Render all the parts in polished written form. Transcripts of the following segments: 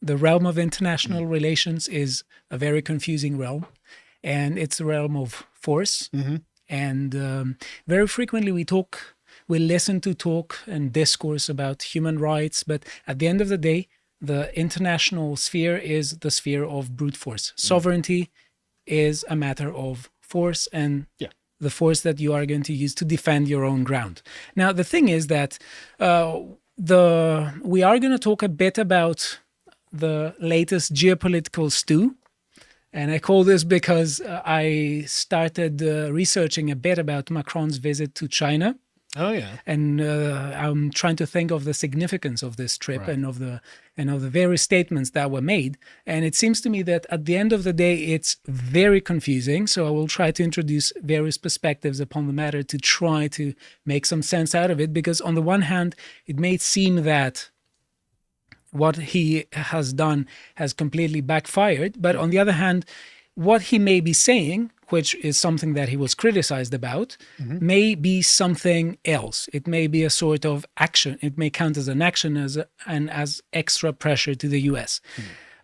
the realm of international relations is a very confusing realm, and it's a realm of force. And very frequently we listen to talk and discourse about human rights, but at the end of the day, the international sphere is the sphere of brute force. Sovereignty is a matter of force, and the force that you are going to use to defend your own ground. Now, the thing is that we are going to talk a bit about the latest geopolitical stew. And I call this because I started researching a bit about Macron's visit to China. Oh yeah. And I'm trying to think of the significance of this trip and of the various statements that were made. And it seems to me that at the end of the day, it's very confusing. So I will try to introduce various perspectives upon the matter to try to make some sense out of it. Because on the one hand, it may seem that what he has done has completely backfired. But on the other hand, what he may be saying, which is something that he was criticized about, may be something else. It may be a sort of action. It may count as an action as extra pressure to the US.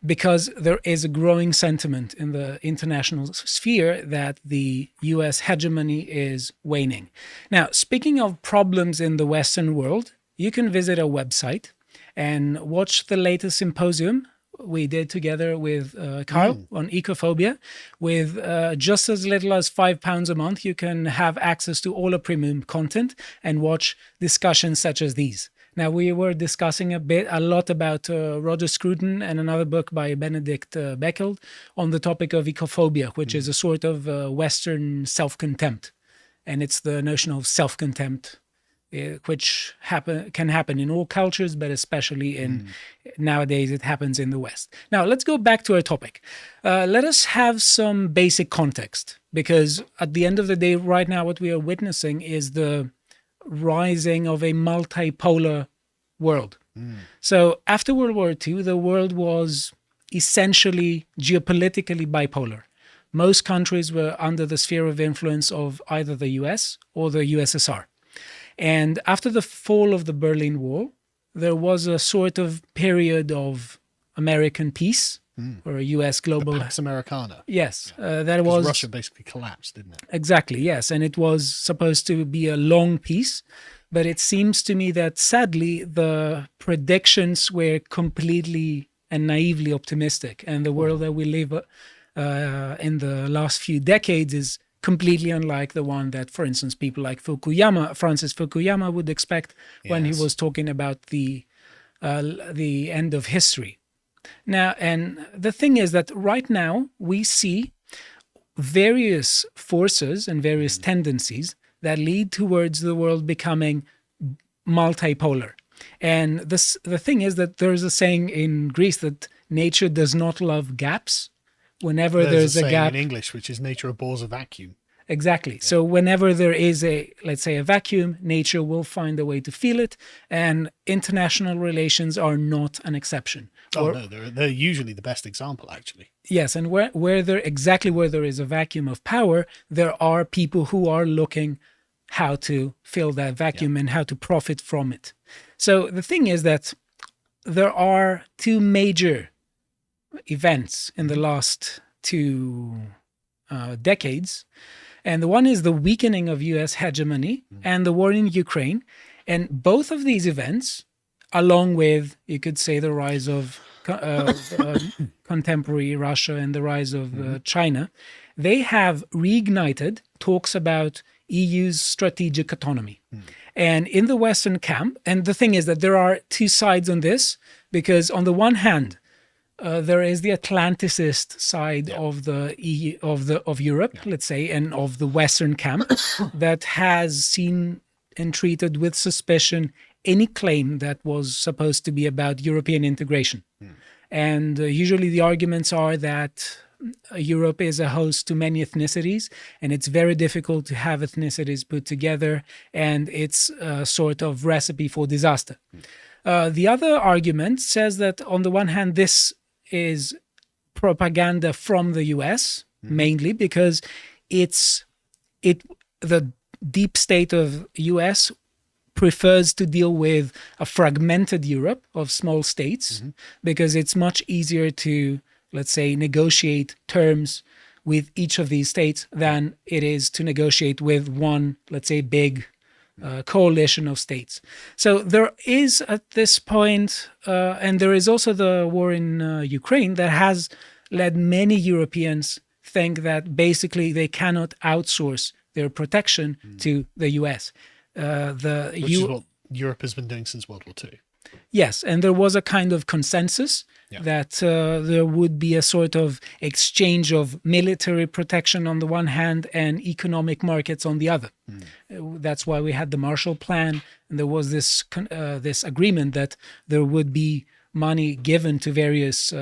Because there is a growing sentiment in the international sphere that the US hegemony is waning. Now, speaking of problems in the Western world, you can visit a website and watch the latest symposium we did together with Carl on ecophobia. With just as little as £5 a month, you can have access to all the premium content and watch discussions such as these. Now, we were discussing a lot about Roger Scruton and another book by Benedict Beckel on the topic of ecophobia, which is a sort of Western self-contempt. And it's the notion of self-contempt, which can happen in all cultures, but especially nowadays it happens in the West. Now, let's go back to our topic. Let us have some basic context, because at the end of the day, right now, what we are witnessing is the rising of a multipolar world. So after World War II, the world was essentially geopolitically bipolar. Most countries were under the sphere of influence of either the US or the USSR. And after the fall of the Berlin Wall, there was a sort of period of American peace, or a US global... The Pax Americana. Yes. That was... Russia basically collapsed, didn't it? Exactly, yes. And it was supposed to be a long peace. But it seems to me that, sadly, the predictions were completely and naively optimistic. And the world that we live in the last few decades is completely unlike the one that, for instance, people like Francis Fukuyama would expect when he was talking about the end of history. Now, and the thing is that right now we see various forces and various tendencies that lead towards the world becoming multipolar. And the thing is that there's a saying in Greece that nature does not love gaps. Whenever there's a gap in English, which is nature abhors a vacuum. Exactly. Yeah. So whenever there is let's say a vacuum, nature will find a way to fill it, and international relations are not an exception. No, they're usually the best example, actually. Yes, and where there is a vacuum of power, there are people who are looking how to fill that vacuum and how to profit from it. So the thing is that there are two major events in the last two decades. And the one is the weakening of US hegemony and the war in Ukraine. And both of these events, along with, you could say, the rise of contemporary Russia and the rise of China, they have reignited talks about EU's strategic autonomy. And in the Western camp, and the thing is that there are two sides on this, because on the one hand, there is the Atlanticist side of the EU, of Europe, let's say, and of the Western camp that has seen and treated with suspicion any claim that was supposed to be about European integration. And usually the arguments are that Europe is a host to many ethnicities, and it's very difficult to have ethnicities put together, and it's a sort of recipe for disaster. The other argument says that on the one hand, this is propaganda from the US, mainly because the deep state of US prefers to deal with a fragmented Europe of small states because it's much easier to, let's say, negotiate terms with each of these states than it is to negotiate with one, let's say, big coalition of states. So there is at this point, and there is also the war in Ukraine that has led many Europeans think that basically they cannot outsource their protection to the US. Which is what Europe has been doing since World War II. Yes, and there was a kind of consensus that there would be a sort of exchange of military protection on the one hand and economic markets on the other. That's why we had the Marshall Plan, and there was this this agreement that there would be money given to various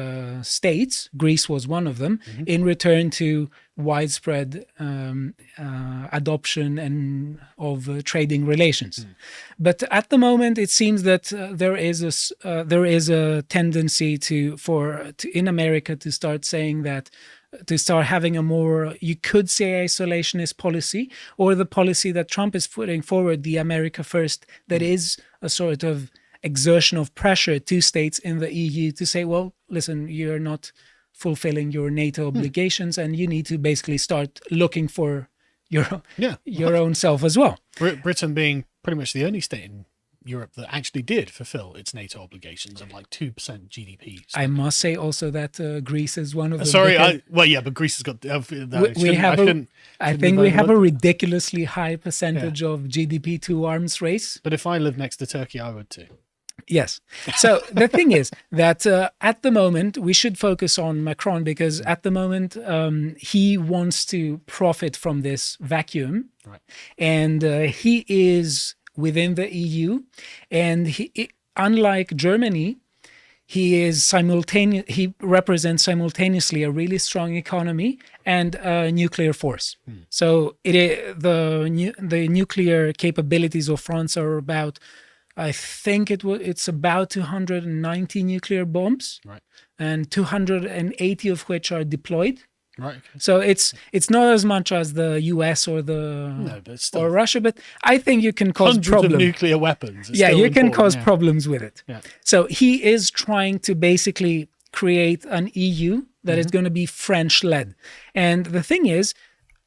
states. Greece was one of them, in return to widespread adoption and of trading relations. But at the moment, it seems that there is a tendency in America to start saying that, to start having a more, you could say, isolationist policy, or the policy that Trump is putting forward, the America First, that is a sort of exertion of pressure to states in the EU to say, well, listen, you're not fulfilling your NATO obligations, and you need to basically start looking for your own self as well. Britain being pretty much the only state in Europe that actually did fulfill its NATO obligations of like 2% GDP. So. I must say also that Greece is one of them. Sorry, but Greece has got. I think we have a ridiculously high percentage of GDP to arms race. But if I lived next to Turkey, I would too. Yes. So the thing is that at the moment, we should focus on Macron, because at the moment, he wants to profit from this vacuum. Right. And he is within the EU. And unlike Germany, he represents simultaneously a really strong economy and a nuclear force. So the nuclear capabilities of France are about, I think it's about 290 nuclear bombs, right, and 280 of which are deployed. Right. Okay. So it's not as much as the US or or Russia, but I think you can cause problems. Of nuclear weapons. You can cause problems with it. Yeah. So he is trying to basically create an EU that is going to be French-led, and the thing is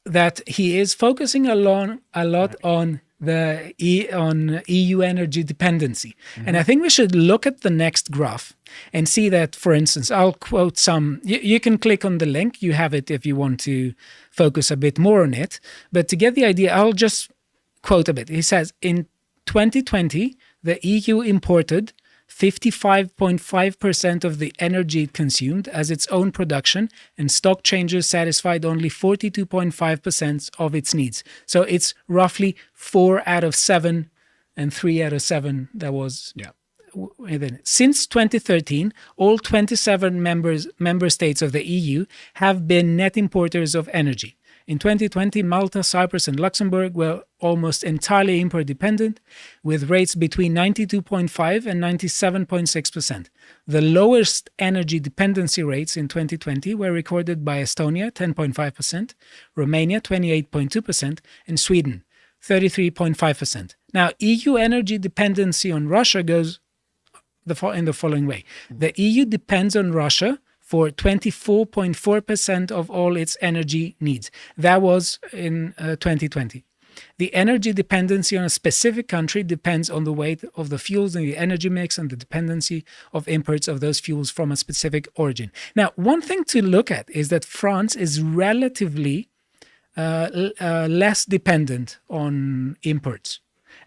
that he is focusing a lot on EU energy dependency. And I think we should look at the next graph and see that, for instance, I'll quote some, you can click on the link, you have it if you want to focus a bit more on it, but to get the idea, I'll just quote a bit. He says, in 2020, the EU imported 55.5% of the energy it consumed as its own production, and stock changes satisfied only 42.5% of its needs. So it's roughly 4 out of 7 and 3 out of 7 that was within it. Since 2013, all 27 member states of the EU have been net importers of energy. In 2020, Malta, Cyprus, and Luxembourg were almost entirely import-dependent, with rates between 92.5 and 97.6%. The lowest energy dependency rates in 2020 were recorded by Estonia, 10.5%, Romania, 28.2%, and Sweden, 33.5%. Now, EU energy dependency on Russia goes in the following way. The EU depends on Russia for 24.4% of all its energy needs. That was in 2020. The energy dependency on a specific country depends on the weight of the fuels in the energy mix and the dependency of imports of those fuels from a specific origin. Now, one thing to look at is that France is relatively less dependent on imports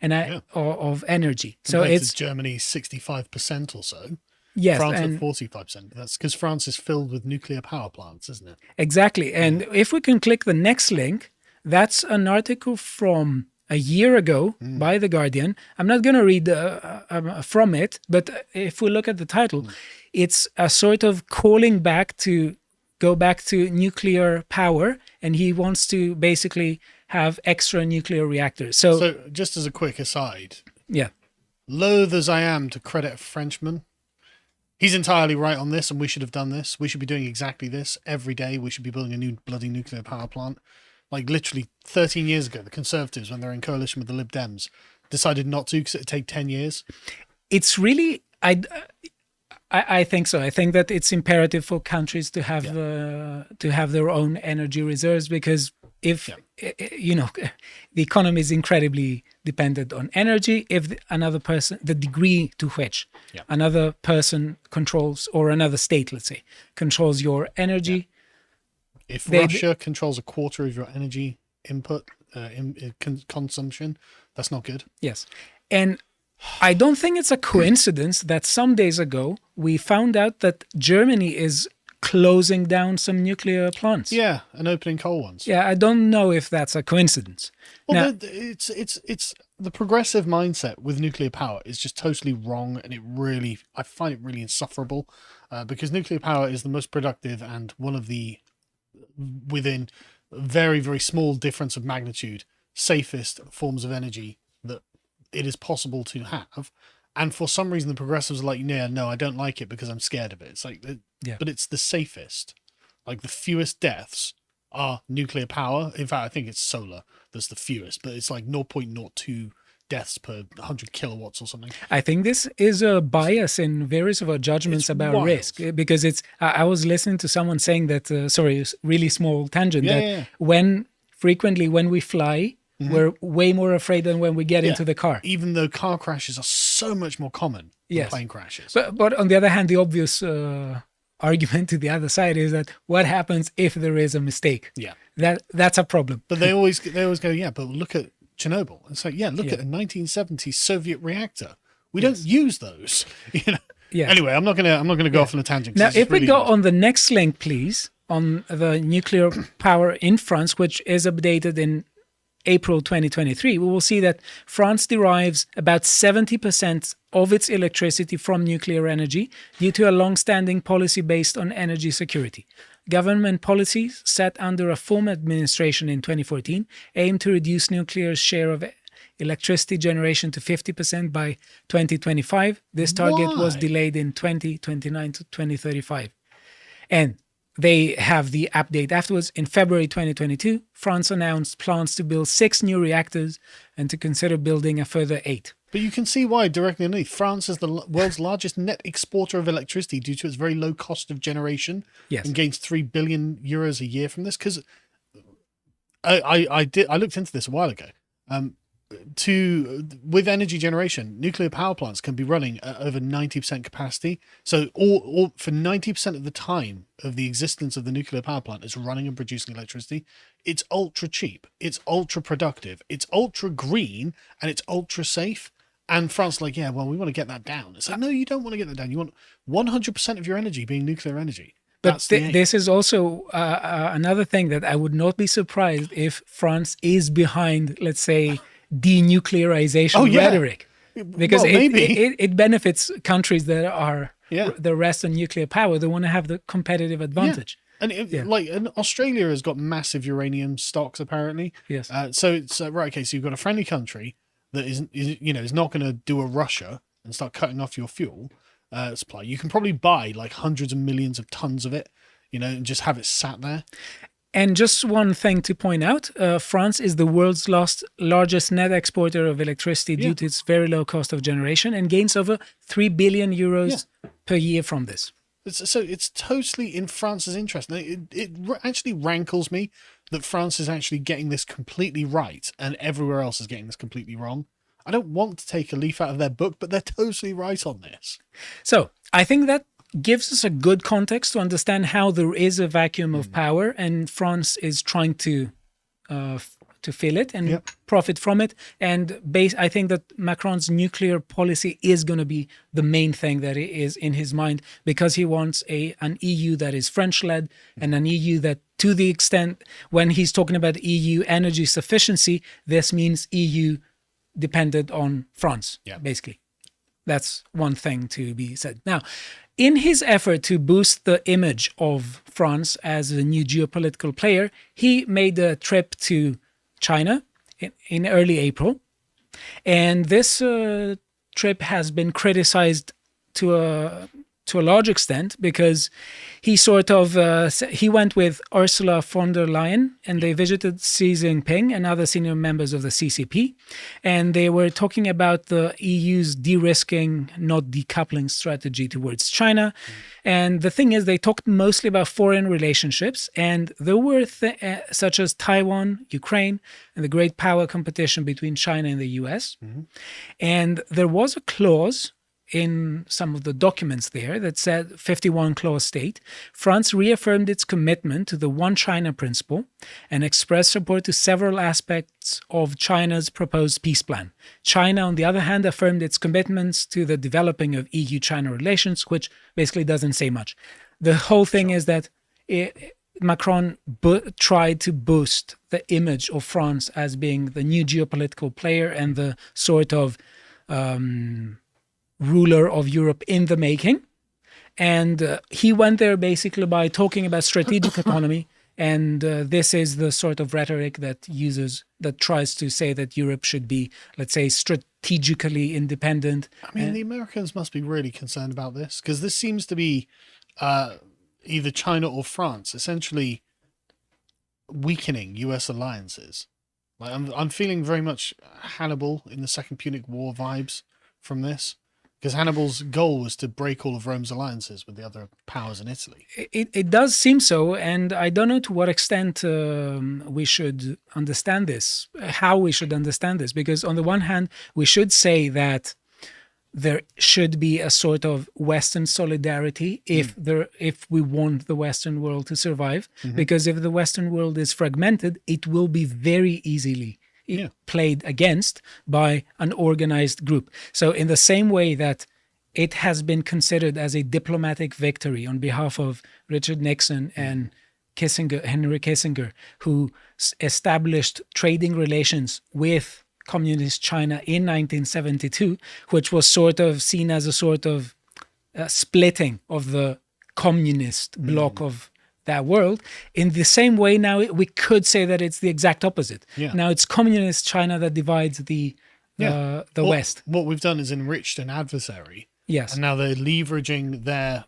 of energy. So it's Germany's 65% or so. Yes, France at 45%. That's because France is filled with nuclear power plants, isn't it? Exactly. And if we can click the next link, that's an article from a year ago by The Guardian. I'm not going to read from it, but if we look at the title, it's a sort of calling back to go back to nuclear power, and he wants to basically have extra nuclear reactors. So just as a quick aside, yeah, loath as I am to credit a Frenchman, he's entirely right on this, and we should have done this. We should be doing exactly this every day. We should be building a new bloody nuclear power plant. Like literally 13 years ago, the Conservatives, when they're in coalition with the Lib Dems, decided not to because it'd take 10 years? It's really, I think so. I think that it's imperative for countries to have their own energy reserves, because if the economy is incredibly dependent on energy. If another person, the degree to which another person controls, or another state, let's say, controls your energy. If Russia controls a quarter of your energy input consumption, that's not good. Yes, and I don't think it's a coincidence that some days ago we found out that Germany is closing down some nuclear plants. Yeah, and opening coal ones. Yeah, I don't know if that's a coincidence. Well, Now, it's the progressive mindset with nuclear power is just totally wrong, and I find it really insufferable, because nuclear power is the most productive and one of the, within very, very small difference of magnitude, safest forms of energy that it is possible to have. And for some reason, the progressives are like, yeah, no, I don't like it because I'm scared of it. It's like, but it's the safest. Like, the fewest deaths are nuclear power. In fact, I think it's solar that's the fewest, but it's like 0.02 deaths per 100 kilowatts or something. I think this is a bias in various of our judgments about wild. risk, because I was listening to someone saying that, sorry, really small tangent, when we fly, we're way more afraid than when we get into the car. Even though car crashes are so much more common than plane crashes. But on the other hand, the obvious argument to the other side is that what happens if there is a mistake? Yeah. That's a problem. But they always go, yeah, but look at Chernobyl. It's like, look at a 1970s Soviet reactor. We don't use those. Yeah. Anyway, I'm not gonna go off on a tangent. Now, if we go on the next link, please, on the nuclear power in France, which is updated in April 2023, we will see that France derives about 70% of its electricity from nuclear energy due to a long-standing policy based on energy security. Government policies set under a former administration in 2014 aim to reduce nuclear's share of electricity generation to 50% by 2025. This target was delayed in 2029 to 2035. And they have the update afterwards. In February 2022, France announced plans to build 6 new reactors and to consider building a further 8. But you can see why directly underneath. France is the world's largest net exporter of electricity due to its very low cost of generation, and gains 3 billion euros a year from this. Because I looked into this a while ago. With energy generation, nuclear power plants can be running at over 90% capacity. So all for 90% of the time of the existence of the nuclear power plant is running and producing electricity. It's ultra cheap, it's ultra productive, it's ultra green, and it's ultra safe. And France like, we want to get that down. It's like, no, you don't want to get that down. You want 100% of your energy being nuclear energy. But this is also another thing that I would not be surprised if France is behind, let's say, denuclearization rhetoric, because it benefits countries that are the rest on nuclear power. They want to have the competitive advantage. And Australia has got massive uranium stocks apparently. Yes. So it's right. Okay. So you've got a friendly country that is not going to do a Russia and start cutting off your fuel supply. You can probably buy like hundreds of millions of tons of it, and just have it sat there. And just one thing to point out, France is the world's largest net exporter of electricity due to its very low cost of generation, and gains over 3 billion euros per year from this. So it's totally in France's interest. It actually rankles me that France is actually getting this completely right and everywhere else is getting this completely wrong. I don't want to take a leaf out of their book, but they're totally right on this. So I think that gives us a good context to understand how there is a vacuum of power, and France is trying to fill it and profit from it. And I think that Macron's nuclear policy is going to be the main thing that is in his mind, because he wants an EU that is French-led, and an EU that, to the extent when he's talking about EU energy sufficiency, this means EU dependent on France, basically. That's one thing to be said. Now, in his effort to boost the image of France as a new geopolitical player, he made a trip to China in early April. And this trip has been criticized to to a large extent, because he sort of he went with Ursula von der Leyen, and they visited Xi Jinping and other senior members of the CCP, and they were talking about the EU's de-risking, not decoupling strategy towards China. And the thing is, they talked mostly about foreign relationships, and there were such as Taiwan, Ukraine, and the great power competition between China and the US. And there was a clause in some of the documents there that said, 51 clause state, France reaffirmed its commitment to the One China principle and expressed support to several aspects of China's proposed peace plan. China, on the other hand, affirmed its commitments to the developing of EU-China relations, which basically doesn't say much. The whole thing is that Macron tried to boost the image of France as being the new geopolitical player and the sort of ruler of Europe in the making. And he went there basically by talking about strategic autonomy. And this is the sort of rhetoric that tries to say that Europe should be, let's say, strategically independent. I mean, the Americans must be really concerned about this, because this seems to be either China or France essentially weakening US alliances. Like I'm feeling very much Hannibal in the Second Punic War vibes from this. Because Hannibal's goal was to break all of Rome's alliances with the other powers in Italy. It does seem so, and I don't know to what extent we should understand this, how we should understand this, because on the one hand, we should say that there should be a sort of Western solidarity if we want the Western world to survive, because if the Western world is fragmented, it will be very easily played against by an organized group. So in the same way that it has been considered as a diplomatic victory on behalf of Richard Nixon and Henry Kissinger, who established trading relations with communist China in 1972, which was sort of seen as a sort of splitting of the communist bloc of that world. In the same way, now we could say that it's the exact opposite. Now it's communist China that divides the West. What we've done is enriched an adversary. Yes. And now they're leveraging their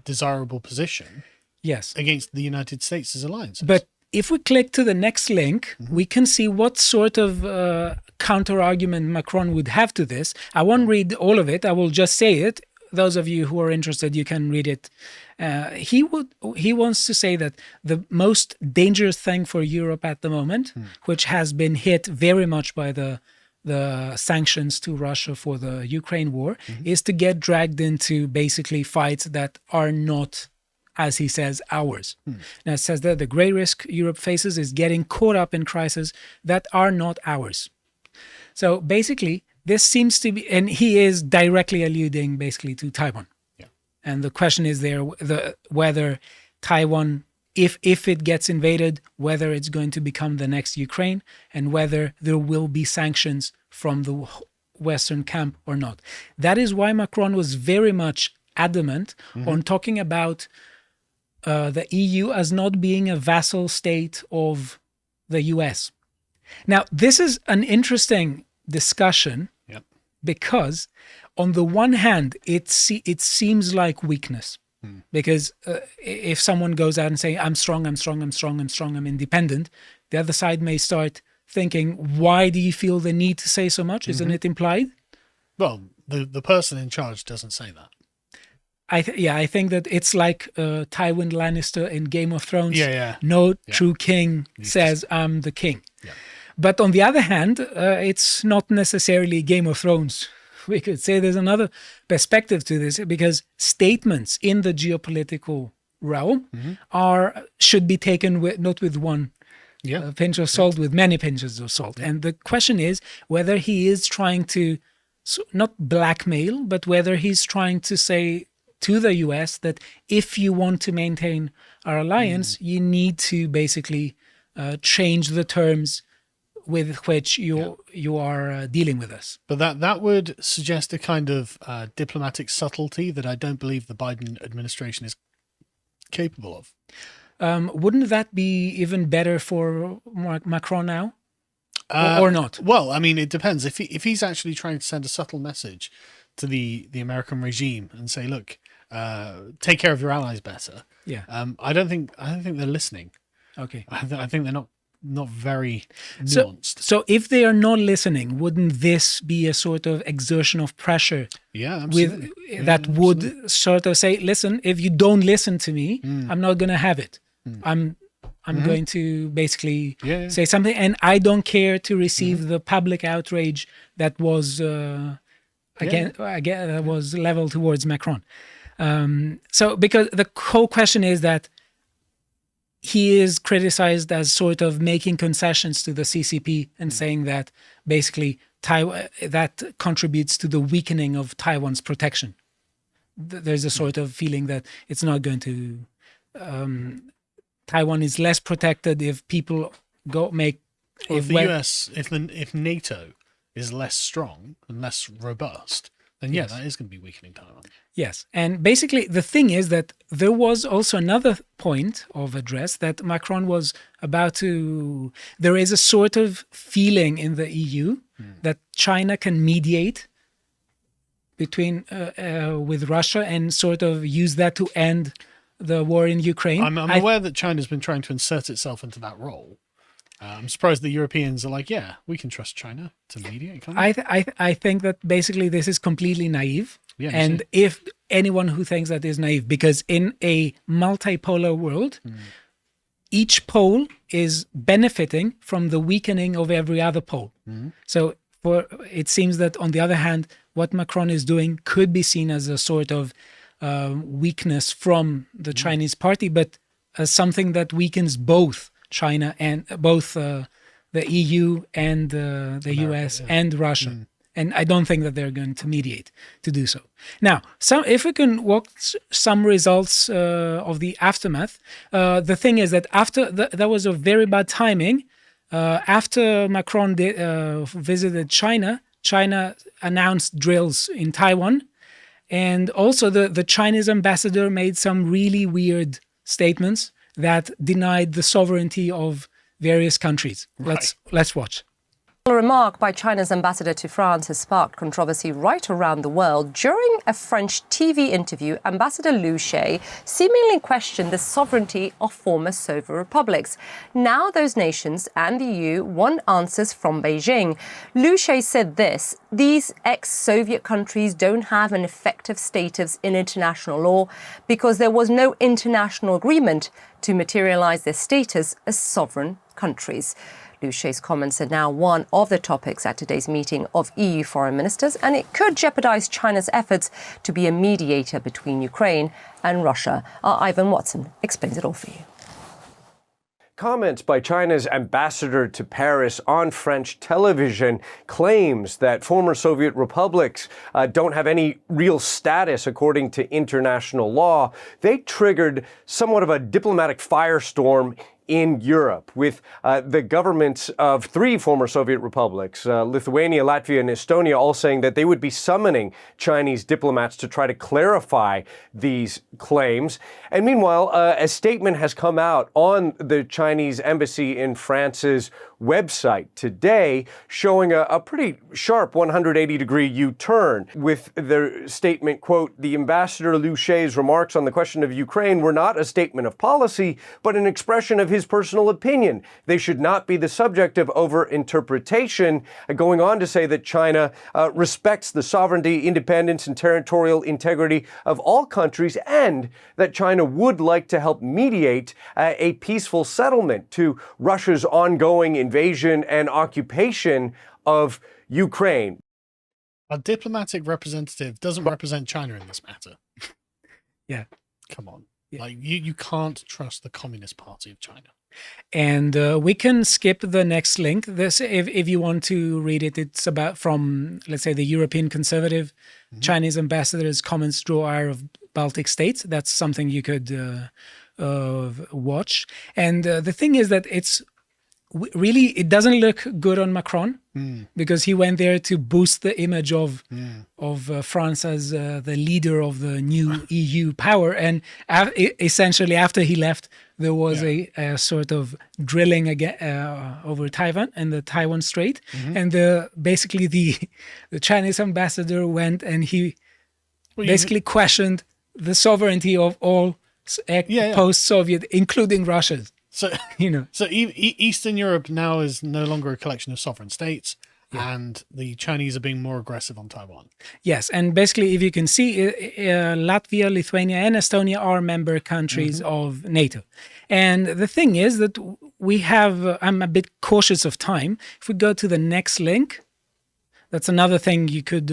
desirable position against the United States' alliances. But if we click to the next link, we can see what sort of counter-argument Macron would have to this. I won't read all of it. I will just say it. Those of you who are interested, you can read it. He wants to say that the most dangerous thing for Europe at the moment, which has been hit very much by the sanctions to Russia for the Ukraine war, is to get dragged into basically fights that are not, as he says, ours. Now it says that the great risk Europe faces is getting caught up in crises that are not ours. So basically, this seems to be, and he is directly alluding basically to Taiwan. And the question is there whether Taiwan, if it gets invaded, whether it's going to become the next Ukraine, and whether there will be sanctions from the Western camp or not. That is why Macron was very much adamant on talking about the EU as not being a vassal state of the US. Now, this is an interesting discussion because on the one hand, it seems like weakness. Because if someone goes out and say, I'm strong, I'm independent, the other side may start thinking, why do you feel the need to say so much? Isn't it implied? Well, the person in charge doesn't say that. I think that it's like Tywin Lannister in Game of Thrones. No true king says, I'm the king. But on the other hand, it's not necessarily Game of Thrones. We could say there's another perspective to this, because statements in the geopolitical realm should be taken not with one pinch of salt, with many pinches of salt. And the question is whether he is trying to not blackmail, but whether he's trying to say to the US that if you want to maintain our alliance, you need to basically change the terms with which you are dealing with us. But that would suggest a kind of diplomatic subtlety that I don't believe the Biden administration is capable of. Wouldn't that be even better for Macron now? Or not? Well, I mean, it depends. If he's actually trying to send a subtle message to the American regime and say, look, take care of your allies better. Yeah. I don't think they're listening. Okay. I think they're not very nuanced. So if they are not listening, wouldn't this be a sort of exertion of pressure? Yeah, absolutely. That would sort of say, listen, if you don't listen to me, I'm not going to have it. I'm going to basically say something, and I don't care to receive the public outrage that was again was leveled towards Macron. So because the whole question is that he is criticized as sort of making concessions to the CCP and saying that basically Taiwan, that contributes to the weakening of Taiwan's protection. There's a sort of feeling that it's not going to. Taiwan is less protected if people if the US, if NATO is less strong and less robust, then that is going to be weakening Taiwan. Yes. And basically the thing is that there was also another point of address that Macron was about to... There is a sort of feeling in the EU that China can mediate between with Russia and sort of use that to end the war in Ukraine. I'm aware that China's been trying to insert itself into that role. I'm surprised the Europeans are like, yeah, we can trust China to mediate. I think that basically this is completely naive. Yeah, and if anyone who thinks that is naive, because in a multipolar world, each pole is benefiting from the weakening of every other pole. So it seems that on the other hand, what Macron is doing could be seen as a sort of weakness from the Chinese party, but as something that weakens both China and both the EU and the US and Russia. And I don't think that they're going to mediate to do so. Now, if we can walk some results of the aftermath, the thing is that after that was a very bad timing. After Macron visited China, China announced drills in Taiwan. And also the Chinese ambassador made some really weird statements that denied the sovereignty of various countries. Right. Let's watch. A remark by China's ambassador to France has sparked controversy right around the world. During a French TV interview, Ambassador Liu She seemingly questioned the sovereignty of former Soviet republics. Now those nations and the EU want answers from Beijing. Liu She said this: these ex-Soviet countries don't have an effective status in international law because there was no international agreement to materialize their status as sovereign countries. Liu She's comments are now one of the topics at today's meeting of EU foreign ministers, and it could jeopardize China's efforts to be a mediator between Ukraine and Russia. Our Ivan Watson explains it all for you. Comments by China's ambassador to Paris on French television claims that former Soviet republics don't have any real status according to international law. They triggered somewhat of a diplomatic firestorm in Europe, with the governments of three former Soviet republics, Lithuania, Latvia, and Estonia, all saying that they would be summoning Chinese diplomats to try to clarify these claims. And meanwhile, a statement has come out on the Chinese embassy in France's website today showing a pretty sharp 180-degree U-turn, with the statement, quote, "The ambassador Liu She's remarks on the question of Ukraine were not a statement of policy, but an expression of his personal opinion. They should not be the subject of over-interpretation," going on to say that China respects the sovereignty, independence, and territorial integrity of all countries, and that China would like to help mediate a peaceful settlement to Russia's ongoing invasion and occupation of Ukraine. A diplomatic representative doesn't represent China in this matter. Yeah. Come on. Yeah. Like you can't trust the Communist Party of China. And we can skip the next link. This, if you want to read it, it's about from, let's say, the European conservative Chinese ambassador's comments draw ire of Baltic states. That's something you could watch. And the thing is that it's really, it doesn't look good on Macron because he went there to boost the image of France as the leader of the new EU power. And essentially, after he left, there was a sort of drilling again over Taiwan and the Taiwan Strait. And basically the Chinese ambassador went and he basically questioned the sovereignty of all post-Soviet, including Russia's. So so Eastern Europe now is no longer a collection of sovereign states, and the Chinese are being more aggressive on Taiwan. Yes, and basically, if you can see, Latvia, Lithuania, and Estonia are member countries of NATO. And the thing is that we have, I'm a bit cautious of time. If we go to the next link, that's another thing you could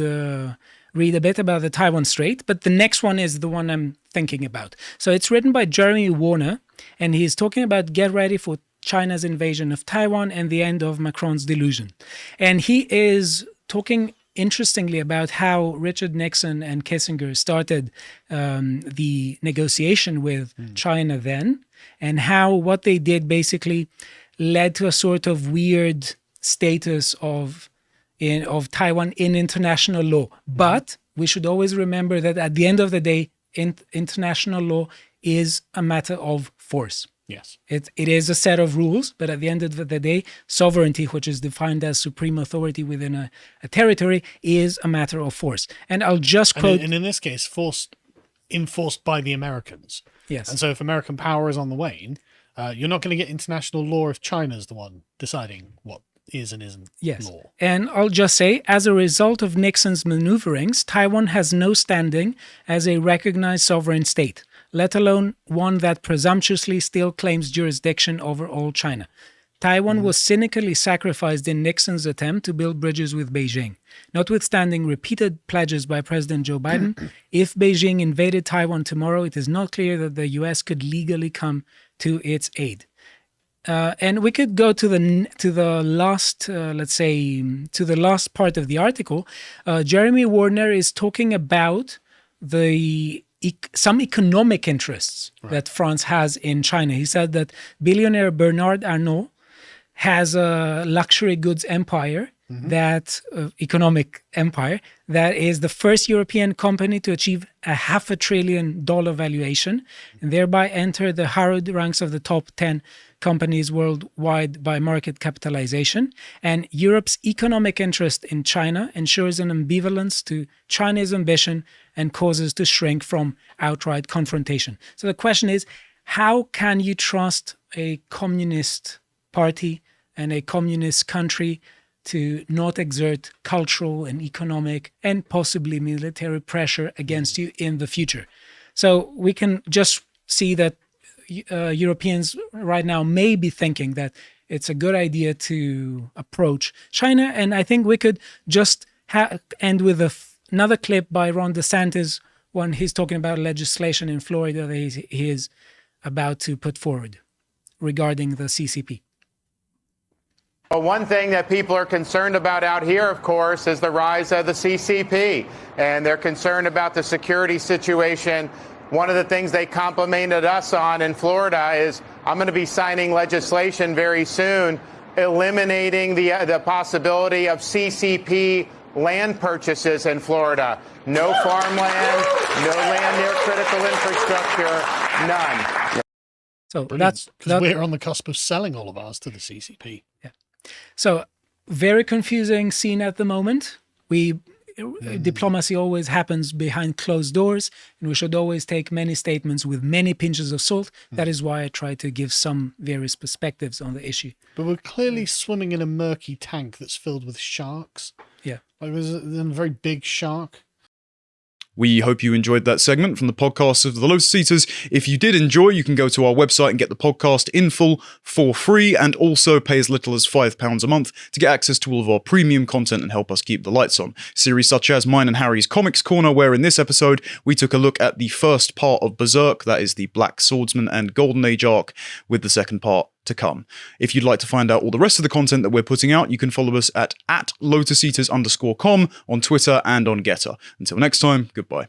read a bit about the Taiwan Strait, but the next one is the one I'm thinking about. So it's written by Jeremy Warner, and he's talking about get ready for China's invasion of Taiwan and the end of Macron's delusion. And he is talking interestingly about how Richard Nixon and Kissinger started the negotiation with China then, and how what they did basically led to a sort of weird status of Taiwan in international law. But we should always remember that at the end of the day, international law is a matter of force. Yes. It is a set of rules, but at the end of the day, sovereignty, which is defined as supreme authority within a territory, is a matter of force. And I'll just quote... And in this case, enforced by the Americans. Yes. And so if American power is on the wane, you're not going to get international law if China's the one deciding what is and isn't law. And I'll just say, as a result of Nixon's maneuverings, Taiwan has no standing as a recognized sovereign state, let alone one that presumptuously still claims jurisdiction over all China. Taiwan was cynically sacrificed in Nixon's attempt to build bridges with Beijing. Notwithstanding repeated pledges by President Joe Biden, if Beijing invaded Taiwan tomorrow, it is not clear that the U.S. could legally come to its aid. And we could go to the last, to the last part of the article. Jeremy Warner is talking about some economic interests that France has in China. He said that billionaire Bernard Arnault has a luxury goods empire, economic empire, that is the first European company to achieve a $500 billion valuation and thereby enter the harrowed ranks of the top 10 companies worldwide by market capitalization. And Europe's economic interest in China ensures an ambivalence to China's ambition and causes to shrink from outright confrontation. So the question is, how can you trust a communist party and a communist country to not exert cultural and economic and possibly military pressure against you in the future? So we can just see that Europeans right now may be thinking that it's a good idea to approach China. And I think we could just end with another clip by Ron DeSantis when he's talking about legislation in Florida that he is about to put forward regarding the CCP. Well, one thing that people are concerned about out here, of course, is the rise of the CCP. And they're concerned about the security situation. One of the things they complimented us on in Florida is I'm going to be signing legislation very soon eliminating the possibility of CCP land purchases in Florida. No farmland, no land near critical infrastructure, none. So because we're on the cusp of selling all of ours to the CCP. Yeah. So very confusing scene at the moment. Diplomacy always happens behind closed doors, and we should always take many statements with many pinches of salt. That is why I try to give some various perspectives on the issue. But we're clearly swimming in a murky tank that's filled with sharks. Yeah. Like there's a very big shark. We hope you enjoyed that segment from the podcast of the Lotus Eaters. If you did enjoy, you can go to our website and get the podcast in full for free, and also pay as little as £5 a month to get access to all of our premium content and help us keep the lights on. Series such as mine and Harry's Comics Corner, where in this episode we took a look at the first part of Berserk, that is the Black Swordsman and Golden Age arc, with the second part to come. If you'd like to find out all the rest of the content that we're putting out, you can follow us at LotusEaters_com on Twitter and on Getter. Until next time, goodbye.